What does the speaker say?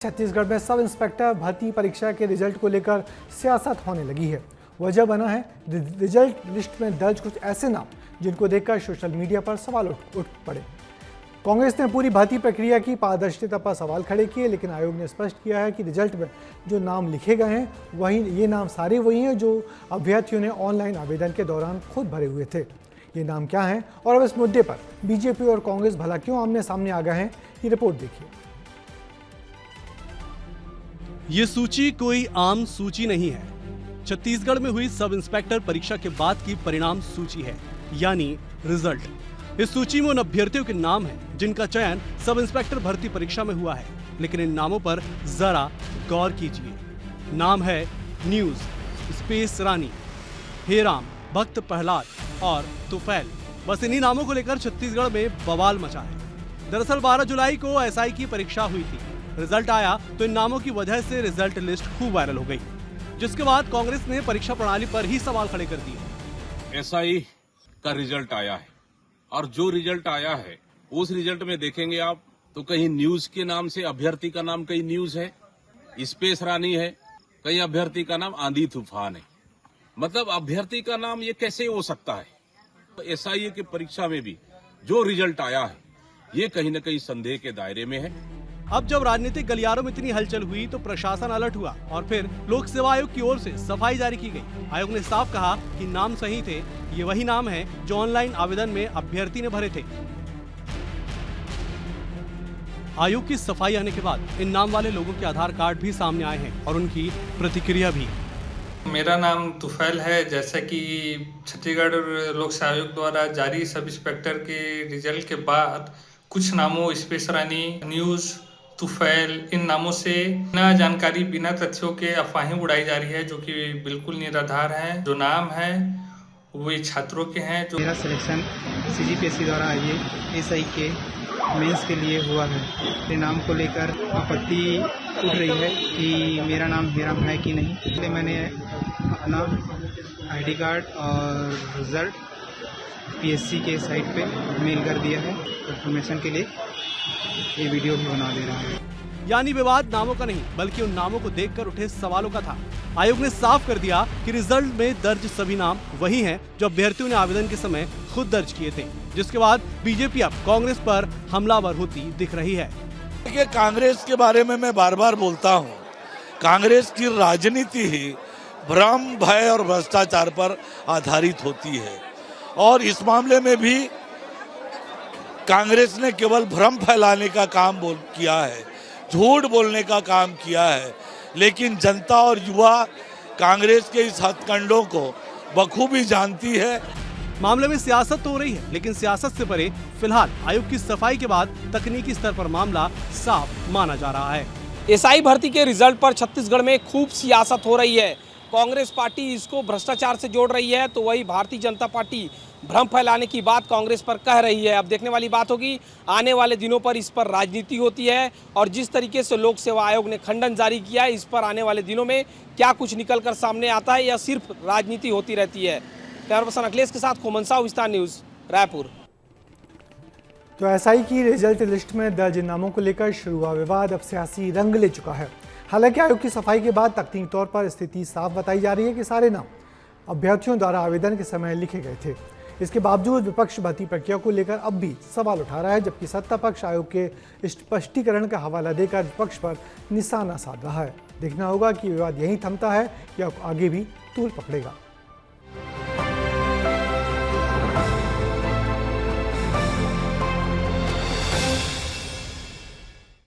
छत्तीसगढ़ में sub inspector भर्ती परीक्षा के रिजल्ट को लेकर सियासत होने लगी है। वजह बना है रिजल्ट लिस्ट में दर्ज कुछ ऐसे नाम जिनको देखकर सोशल मीडिया पर सवाल उठ पड़े। कांग्रेस ने पूरी भर्ती प्रक्रिया की पारदर्शिता पर सवाल खड़े किए, लेकिन आयोग ने स्पष्ट किया है कि रिजल्ट में जो नाम लिखे गए हैं ये नाम सारे वही हैं जो अभ्यर्थियों ने ऑनलाइन आवेदन के दौरान खुद भरे हुए थे। ये नाम क्या हैं और अब इस मुद्दे पर बीजेपी और कांग्रेस भला क्यों आमने सामने आ गए हैं, ये रिपोर्ट देखिए। ये सूची कोई आम सूची नहीं है। छत्तीसगढ़ में हुई सब इंस्पेक्टर परीक्षा के बाद की परिणाम सूची है, यानी रिजल्ट। इस सूची में उन अभ्यर्थियों के नाम हैं जिनका चयन सब इंस्पेक्टर भर्ती परीक्षा में हुआ है, लेकिन इन नामों पर जरा गौर कीजिए। नाम है न्यूज, स्पेस रानी, हेराम, भक्त प्रहलाद और तुफैल। बस इन्हीं नामों को लेकर छत्तीसगढ़ में बवाल मचा है। दरअसल 12 जुलाई को एसआई की परीक्षा हुई थी। रिजल्ट आया तो इन नामों की वजह से रिजल्ट लिस्ट खूब वायरल हो गई, जिसके बाद कांग्रेस ने परीक्षा प्रणाली पर ही सवाल खड़े कर दिए। एसआई का रिजल्ट आया है और जो रिजल्ट आया है उस रिजल्ट में देखेंगे आप तो कहीं न्यूज के नाम से अभ्यर्थी का नाम कहीं न्यूज है, स्पेस रानी है, कहीं अभ्यर्थी का नाम आंधी तूफान है। मतलब अभ्यर्थी का नाम ये कैसे हो सकता है? तो एसआई की परीक्षा में भी जो रिजल्ट आया है ये कहीं न कहीं संदेह के दायरे में है। अब जब राजनीतिक गलियारों में इतनी हलचल हुई तो प्रशासन अलर्ट हुआ और फिर लोक सेवा आयोग की ओर से सफाई जारी की गई। आयोग ने साफ कहा कि नाम सही थे, ये वही नाम हैं जो ऑनलाइन आवेदन में अभ्यर्थी ने भरे थे। आयोग की सफाई आने के बाद इन नाम वाले लोगों के आधार कार्ड भी सामने आए हैं और उनकी प्रतिक्रिया भी। मेरा नाम तुफैल है। जैसा कि छत्तीसगढ़ लोक सेवा आयोग द्वारा जारी सब इंस्पेक्टर के रिजल्ट के बाद कुछ नामों स्पेस रानी, न्यूज, तुफैल, इन नामों से बिना जानकारी बिना तथ्यों के अफवाहें उड़ाई जा रही है, जो कि बिल्कुल निराधार हैं। जो नाम है वो छात्रों के हैं। जो मेरा सिलेक्शन सीजीपीएससी द्वारा आइए एसआई के मेंस के लिए हुआ है। मेरे नाम को लेकर आपत्ति उठ रही है कि मेरा नाम हेराम है कि नहीं। इसलिए मैंने अपना आईडी कार्ड और रिजल्ट पीएससी के साइट पे मेल कर दिया है। कंफर्मेशन के लिए ये वीडियो भी बना दे रहा है। यानी विवाद नामों का नहीं बल्कि उन नामों को देखकर उठे सवालों का था। आयोग ने साफ कर दिया कि रिजल्ट में दर्ज सभी नाम वही हैं जो अभ्यर्थियों ने आवेदन के समय खुद दर्ज किए थे, जिसके बाद बीजेपी अब कांग्रेस पर हमलावर होती दिख रही है। देखिए, कांग्रेस के बारे में मैं बार बार बोलता हूँ, कांग्रेस की राजनीति ही भ्रम, भय और भ्रष्टाचार पर आधारित होती है और इस मामले में भी कांग्रेस ने केवल भ्रम फैलाने का काम किया है, झूठ बोलने का काम किया है। लेकिन जनता और युवा कांग्रेस के इस हथकंडों को बखूबी जानती है। मामले में सियासत तो हो रही है, लेकिन सियासत से परे फिलहाल आयोग की सफाई के बाद तकनीकी स्तर पर मामला साफ माना जा रहा है। एसआई भर्ती के रिजल्ट पर छत्तीसगढ़ में खूब सियासत हो रही है। कांग्रेस पार्टी इसको भ्रष्टाचार से जोड़ रही है, तो वही भारतीय जनता पार्टी भ्रम फैलाने की बात कांग्रेस पर कह रही है। अब देखने वाली बात होगी आने वाले दिनों पर इस पर राजनीति होती है और जिस तरीके से लोक सेवा आयोग ने खंडन जारी किया है, इस पर आने वाले दिनों में क्या कुछ निकल कर सामने आता है या सिर्फ राजनीति होती रहती है। कैमरा पर्सन अखिलेश के साथ खोमन साहू, विस्तार न्यूज, रायपुर। तो एसआई की रिजल्ट लिस्ट में दर्ज नामों को लेकर शुरू हुआ विवाद अब सियासी रंग ले चुका है। हालांकि आयोग की सफाई के बाद तकनीकी तौर पर स्थिति साफ बताई जा रही है कि सारे नाम अभ्यर्थियों द्वारा आवेदन के समय लिखे गए थे। इसके बावजूद विपक्ष भर्ती प्रक्रिया को लेकर अब भी सवाल उठा रहा है, जबकि सत्ता पक्ष आयोग के स्पष्टीकरण का हवाला देकर विपक्ष पर निशाना साध रहा है। देखना होगा कि विवाद यहीं थमता है या आगे भी तूल पकड़ेगा।